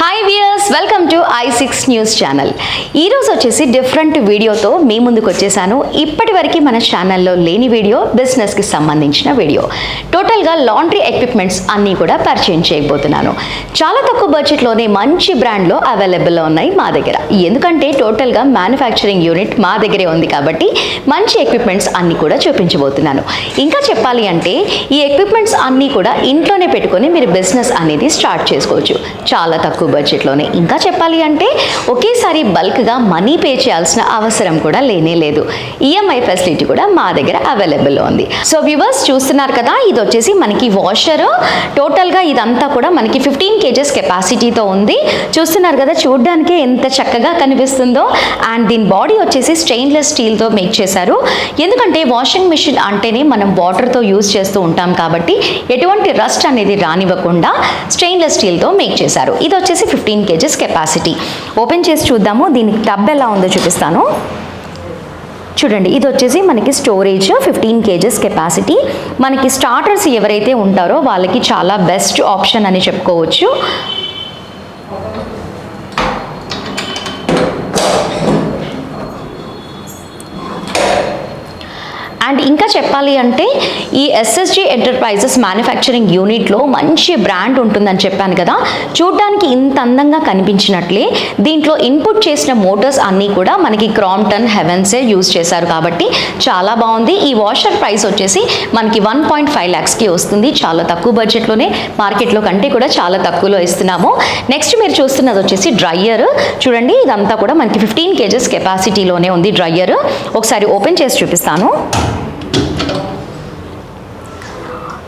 Hi viewers, welcome to i6 news channel. ఈరోజు వచ్చేసి different వీడియోతో మీ ముందుకు వచ్చేసాను. ఇప్పటివరకు మన ఛానల్లో లేని వీడియో, బిజినెస్కి సంబంధించిన వీడియో. టోటల్గా లాండ్రీ ఎక్విప్మెంట్స్ అన్నీ కూడా పరిచయం చేయబోతున్నాను. చాలా తక్కువ బడ్జెట్లోనే మంచి బ్రాండ్లో అవైలబుల్లో ఉన్నాయి మా దగ్గర. ఎందుకంటే టోటల్గా మ్యానుఫ్యాక్చరింగ్ యూనిట్ మా దగ్గరే ఉంది కాబట్టి మంచి ఎక్విప్మెంట్స్ అన్నీ కూడా చూపించబోతున్నాను. ఇంకా చెప్పాలి అంటే ఈ ఎక్విప్మెంట్స్ అన్నీ కూడా ఇంట్లోనే పెట్టుకొని మీరు బిజినెస్ అనేది స్టార్ట్ చేసుకోవచ్చు చాలా తక్కువ బడ్జెట్లోనే. ఇంకా చెప్పాలి అంటే ఒకేసారి బల్క్గా మనీ పే చేయాల్సిన అవసరం కూడా లేనే లేదు. ఈఎంఐ ఫెసిలిటీ కూడా మా దగ్గర అవైలబుల్లో ఉంది. సో వ్యూవర్స్ చూస్తున్నారు కదా, ఇది వచ్చేసి మనకి వాషర్. టోటల్గా ఇదంతా కూడా మనకి 15 kgs కెపాసిటీతో ఉంది. చూస్తున్నారు కదా, చూడడానికి ఎంత చక్కగా కనిపిస్తుందో. అండ్ దీని బాడీ వచ్చేసి స్టెయిన్లెస్ స్టీల్తో మేక్ చేశారు. ఎందుకంటే వాషింగ్ మిషన్ అంటేనే మనం వాటర్తో యూజ్ చేస్తూ ఉంటాం కాబట్టి ఎటువంటి రస్ట్ అనేది రానివ్వకుండా స్టెయిన్లెస్ స్టీల్తో మేక్ చేశారు. ఇది వచ్చేసి 15 kgs కెపాసిటీ. ఓపెన్ చేసి చూద్దాము. దీనికి టబ్ ఎలా ఉందో చూపిస్తాను. చూడండి, ఇది వచ్చేసి మనకి స్టోరేజ్ 15 kgs కెపాసిటీ. మనకి స్టార్టర్స్ ఎవరైతే ఉంటారో వాళ్ళకి చాలా బెస్ట్ ఆప్షన్ అని చెప్పుకోవచ్చు. అండ్ ఇంకా చెప్పాలి అంటే ఈ ఎస్ఎస్జి ఎంటర్ప్రైజెస్ మ్యానుఫ్యాక్చరింగ్ యూనిట్లో మంచి బ్రాండ్ ఉంటుందని చెప్పాను కదా. చూడ్డానికి ఇంత అందంగా కనిపించినట్లే దీంట్లో ఇన్పుట్ చేసిన మోటార్స్ అన్నీ కూడా మనకి క్రాంప్టన్ హెవెన్సే యూజ్ చేశారు కాబట్టి చాలా బాగుంది. ఈ వాషర్ ప్రైస్ వచ్చేసి మనకి 1.5 lakhsకి వస్తుంది. చాలా తక్కువ బడ్జెట్లోనే మార్కెట్లో కంటే కూడా చాలా తక్కువలో ఇస్తున్నాము. నెక్స్ట్ మీరు చూస్తున్నది వచ్చేసి డ్రయ్యర్. చూడండి, ఇదంతా కూడా మనకి 15 kgs కెపాసిటీలోనే ఉంది డ్రయ్యర్. ఒకసారి ఓపెన్ చేసి చూపిస్తాను.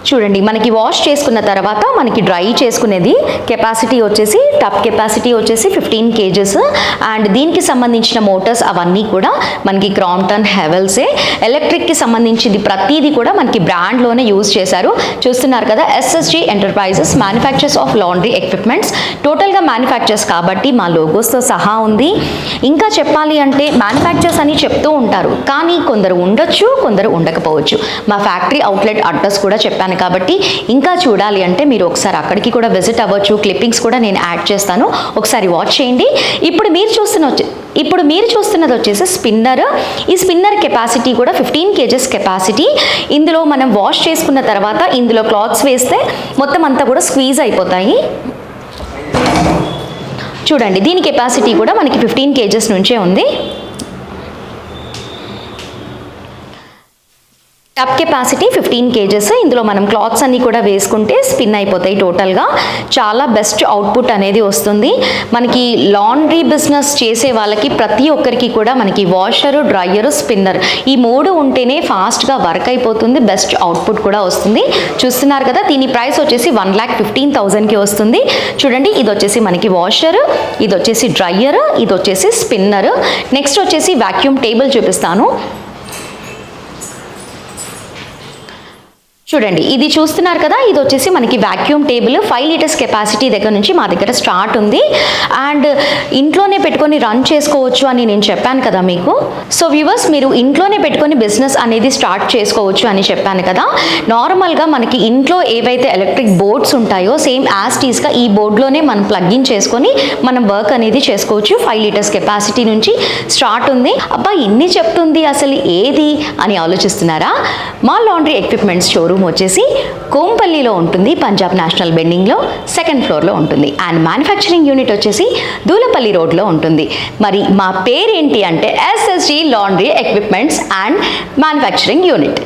చూడండి, మనకి వాష్ చేసుకున్న తర్వాత మనకి డ్రై చేసుకునేది కెపాసిటీ వచ్చేసి టప్ కెపాసిటీ వచ్చేసి 15 kgs. అండ్ దీనికి సంబంధించిన మోటార్స్ అవన్నీ కూడా మనకి క్రాంప్టన్ హెవెల్సే. ఎలక్ట్రిక్కి సంబంధించింది ప్రతిదీ కూడా మనకి బ్రాండ్లోనే యూజ్ చేశారు. చూస్తున్నారు కదా, SSG enterprises manufactures of laundry equipments. టోటల్గా మ్యానుఫ్యాక్చర్స్ కాబట్టి మా లోగోస్తో సహా ఉంది. ఇంకా చెప్పాలి అంటే మ్యానుఫ్యాక్చర్స్ అని చెప్తూ ఉంటారు, కానీ కొందరు ఉండొచ్చు, కొందరు ఉండకపోవచ్చు. మా ఫ్యాక్టరీ అవుట్లెట్ అడ్రస్ కూడా చెప్పాను కాబట్టి ఇంకా చూడాలి అంటే మీరు ఒకసారి అక్కడికి కూడా విజిట్ అవ్వచ్చు. క్లిప్పింగ్స్ కూడా నేను యాడ్ చేస్తాను, ఒకసారి వాచ్ చేయండి. ఇప్పుడు మీరు చూస్తున్నది వచ్చేసి స్పిన్నర్. ఈ స్పిన్నర్ కెపాసిటీ కూడా 15 kgs కెపాసిటీ. ఇందులో మనం వాష్ చేసుకున్న తర్వాత ఇందులో క్లాత్స్ వేస్తే మొత్తం అంతా కూడా స్క్వీజ్ అయిపోతాయి. చూడండి, దీని కెపాసిటీ కూడా మనకి 15 kgs నుంచే ఉంది. టప్ కెపాసిటీ 15 kgs. ఇందులో మనం క్లాత్స్ అన్నీ కూడా వేసుకుంటే స్పిన్ అయిపోతాయి. టోటల్గా చాలా బెస్ట్ అవుట్పుట్ అనేది వస్తుంది. మనకి లాండ్రీ బిజినెస్ చేసే వాళ్ళకి ప్రతి ఒక్కరికి కూడా మనకి వాషరు, డ్రయ్యరు, స్పిన్నర్ ఈ 3 ఉంటేనే ఫాస్ట్గా వర్క్ అయిపోతుంది, బెస్ట్ అవుట్పుట్ కూడా వస్తుంది. చూస్తున్నారు కదా, దీని ప్రైస్ వచ్చేసి 1,15,000కి వస్తుంది. చూడండి, ఇది వచ్చేసి మనకి వాషరు, ఇది వచ్చేసి డ్రయ్యరు, ఇది వచ్చేసి స్పిన్నర్. నెక్స్ట్ వచ్చేసి వాక్యూమ్ టేబుల్ చూపిస్తాను. చూడండి, ఇది చూస్తున్నారు కదా, ఇది వచ్చేసి మనకి వాక్యూమ్ టేబుల్. 5 liters కెపాసిటీ దగ్గర నుంచి మా దగ్గర స్టార్ట్ ఉంది. అండ్ ఇంట్లోనే పెట్టుకొని రన్ చేసుకోవచ్చు అని నేను చెప్పాను కదా మీకు. సో వ్యూవర్స్, మీరు ఇంట్లోనే పెట్టుకొని బిజినెస్ అనేది స్టార్ట్ చేసుకోవచ్చు అని చెప్పాను కదా. నార్మల్గా మనకి ఇంట్లో ఏవైతే ఎలక్ట్రిక్ బోర్డ్స్ ఉంటాయో సేమ్ యాజ్ టీస్గా ఈ బోర్డ్లోనే మనం ప్లగ్ ఇన్ చేసుకొని మనం వర్క్ అనేది చేసుకోవచ్చు. 5 liters కెపాసిటీ నుంచి స్టార్ట్ ఉంది. అబ్బా, ఇన్ని చెప్తుంది, అసలు ఏది అని ఆలోచిస్తున్నారా? మా లాండ్రీ ఎక్విప్మెంట్స్ షోరూమ్ వచ్చేసి కోంపల్లిలో ఉంటుంది, పంజాబ్ నేషనల్ బెండింగ్లో 2nd floorలో ఉంటుంది. అండ్ మ్యానుఫ్యాక్చరింగ్ యూనిట్ వచ్చేసి దూలపల్లి రోడ్లో ఉంటుంది. మరి మా పేరేంటి అంటే SSG laundry equipments and manufacturing unit.